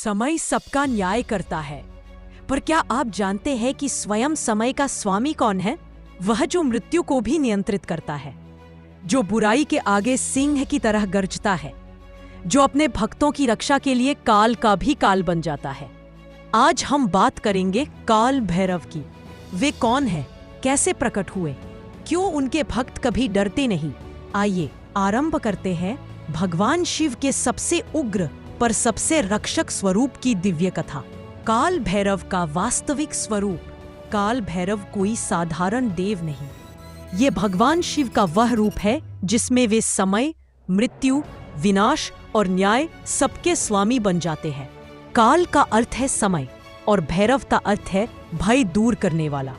समय सबका न्याय करता है, पर क्या आप जानते हैं कि स्वयं समय का स्वामी कौन है? वह जो मृत्यु को भी नियंत्रित करता है, जो बुराई के आगे सिंह की तरह गरजता है, जो अपने भक्तों की रक्षा के लिए काल का भी काल बन जाता है। आज हम बात करेंगे काल भैरव की। वे कौन है, कैसे प्रकट हुए, क्यों उनके भक्त कभी डरते नहीं। आइए आरंभ करते हैं भगवान शिव के सबसे उग्र पर सबसे रक्षक स्वरूप की दिव्य कथा। काल भैरव का वास्तविक स्वरूप। काल भैरव कोई साधारण देव नहीं, ये भगवान शिव का वह रूप है जिसमें वे समय, मृत्यु, विनाश और न्याय सबके स्वामी बन जाते हैं। काल का अर्थ है समय और भैरव का अर्थ है भय दूर करने वाला,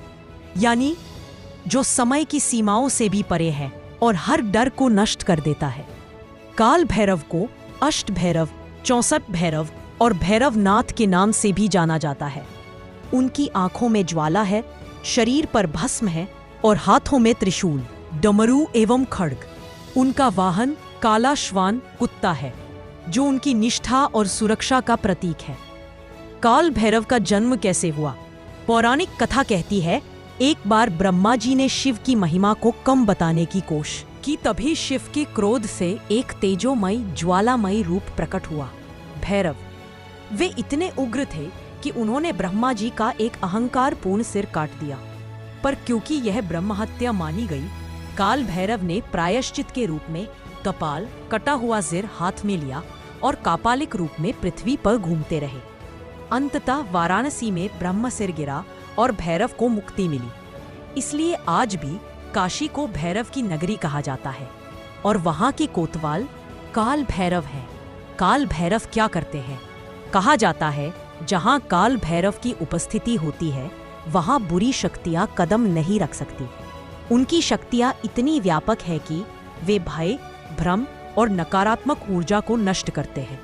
यानी जो समय की सीमाओं से भी परे है और हर डर को नष्ट कर देता है। काल भैरव को अष्ट भैरव, 64 भैरव और भैरवनाथ के नाम से भी जाना जाता है। उनकी आंखों में ज्वाला है, शरीर पर भस्म है और हाथों में त्रिशूल, डमरू एवं खड्ग। उनका वाहन काला श्वान कुत्ता है, जो उनकी निष्ठा और सुरक्षा का प्रतीक है। काल भैरव का जन्म कैसे हुआ? पौराणिक कथा कहती है, एक बार ब्रह्मा जी ने शिव की महिमा को कम बताने की कोशिश की, तभी शिव के क्रोध से एक तेजोमयी ज्वालामयी रूप प्रकट हुआ, भैरव। वे इतने उग्र थे कि उन्होंने ब्रह्मा जी का एक अहंकार पूर्ण सिर काट दिया, पर क्योंकि यह ब्रह्म हत्या मानी गई, काल भैरव ने प्रायश्चित के रूप में कपाल कटा हुआ सिर हाथ में लिया और कापालिक रूप में पृथ्वी पर घूमते रहे। अंततः वाराणसी में ब्रह्म सिर गिरा और भैरव को मुक्ति मिली। इसलिए आज भी काशी को भैरव की नगरी कहा जाता है और वहां के कोतवाल काल भैरव है। काल भैरव क्या करते हैं? कहा जाता है, जहां काल भैरव की उपस्थिति होती है, वहां बुरी शक्तियां कदम नहीं रख सकती। उनकी शक्तियां इतनी व्यापक है कि वे भय, भ्रम और नकारात्मक ऊर्जा को नष्ट करते हैं।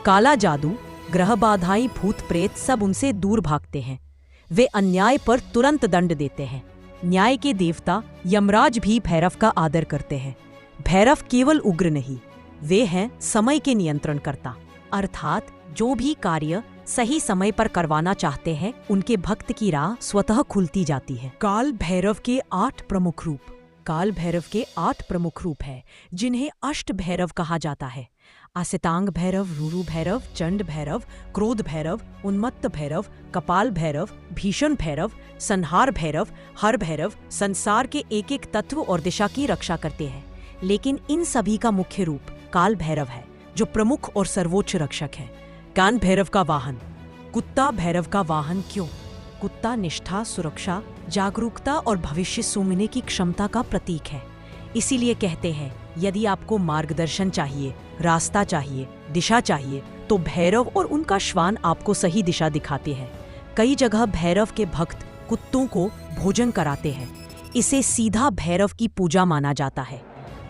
काला जादू, ग्रह बाधाएं, भूत प्रेत सब उनसे दूर भागते हैं। वे अन्याय पर तुरंत दंड देते हैं। न्याय के देवता यमराज भी भैरव का आदर करते हैं। भैरव केवल उग्र नहीं, वे हैं समय के नियंत्रणकर्ता, अर्थात जो भी कार्य सही समय पर करवाना चाहते हैं, उनके भक्त की राह स्वतः खुलती जाती है। काल भैरव के 8 प्रमुख रूप। काल भैरव के 8 प्रमुख रूप हैं, जिन्हें अष्ट भैरव कहा जाता है। आसितांग भैरव, रूरू भैरव, चंड भैरव, क्रोध भैरव, उन्मत्त भैरव, कपाल भैरव, भीषण भैरव, संहार भैरव। हर भैरव संसार के एक एक तत्व और दिशा की रक्षा करते हैं, लेकिन इन सभी का मुख्य रूप काल भैरव है, जो प्रमुख और सर्वोच्च रक्षक है। कान भैरव का वाहन। कुत्ता भैरव का वाहन क्यों? कुत्ता निष्ठा, सुरक्षा, जागरूकता और भविष्य सुनने की क्षमता का प्रतीक है। इसीलिए कहते हैं, यदि आपको मार्गदर्शन चाहिए, रास्ता चाहिए, दिशा चाहिए, तो भैरव और उनका श्वान आपको सही दिशा दिखाते हैं। कई जगह भैरव के भक्त कुत्तों को भोजन कराते हैं। इसे सीधा भैरव की पूजा माना जाता है।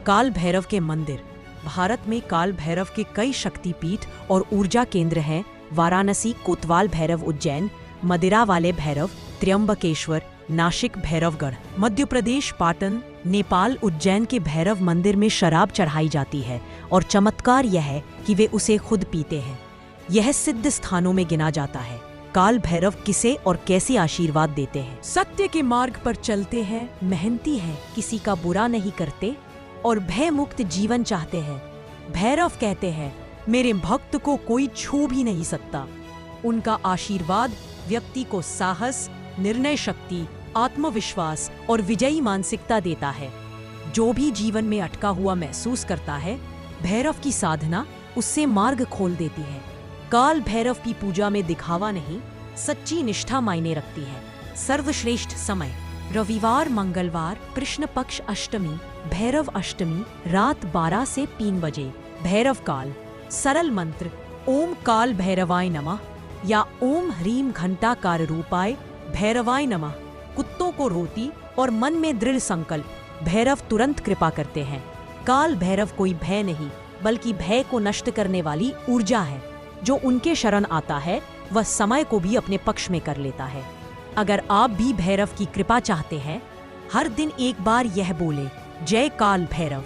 काल भैरव के मंदिर। भारत में काल भैरव के कई शक्तिपीठ और ऊर्जा केंद्र हैं। वाराणसी कोतवाल भैरव, उज्जैन मदिरा वाले भैरव, त्र्यंबकेश्वर, नासिक भैरवगढ़, मध्य प्रदेश पाटन, नेपाल उज्जैन के भैरव मंदिर में शराब चढ़ाई जाती है और चमत्कार यह है कि वे उसे खुद पीते हैं। यह सिद्ध स्थानों में गिना जाता है। काल भैरव किसे और कैसे आशीर्वाद देते हैं? सत्य के मार्ग पर चलते हैं, मेहनती हैं, किसी का बुरा नहीं करते और भय मुक्त जीवन चाहते हैं। भैरव कहते हैं, मेरे भक्त को कोई छू भी नहीं सकता। उनका आशीर्वाद व्यक्ति को साहस, निर्णय शक्ति, आत्मविश्वास और विजयी मानसिकता देता है। जो भी जीवन में अटका हुआ महसूस करता है, भैरव की साधना उससे मार्ग खोल देती है। काल भैरव की पूजा में दिखावा नहीं, सच्ची निष्ठा मायने रखती है। सर्वश्रेष्ठ समय। रविवार, मंगलवार, कृष्ण पक्ष अष्टमी, भैरव अष्टमी, रात 12 से 3 बजे। भैरव काल। सरल मंत्र, ओम काल भैरवाय नमः या ओम ह्रीम घंटाकार रूपाय भैरवाय नमः। कुत्तों को रोटी और मन में दृढ़ संकल्प, भैरव तुरंत कृपा करते हैं। काल भैरव कोई भय नहीं, बल्कि भय को नष्ट करने वाली ऊर्जा है। जो उनके शरण आता है, वह समय को भी अपने पक्ष में कर लेता है। अगर आप भी भैरव की कृपा चाहते हैं, हर दिन एक बार यह बोले, जय काल भैरव।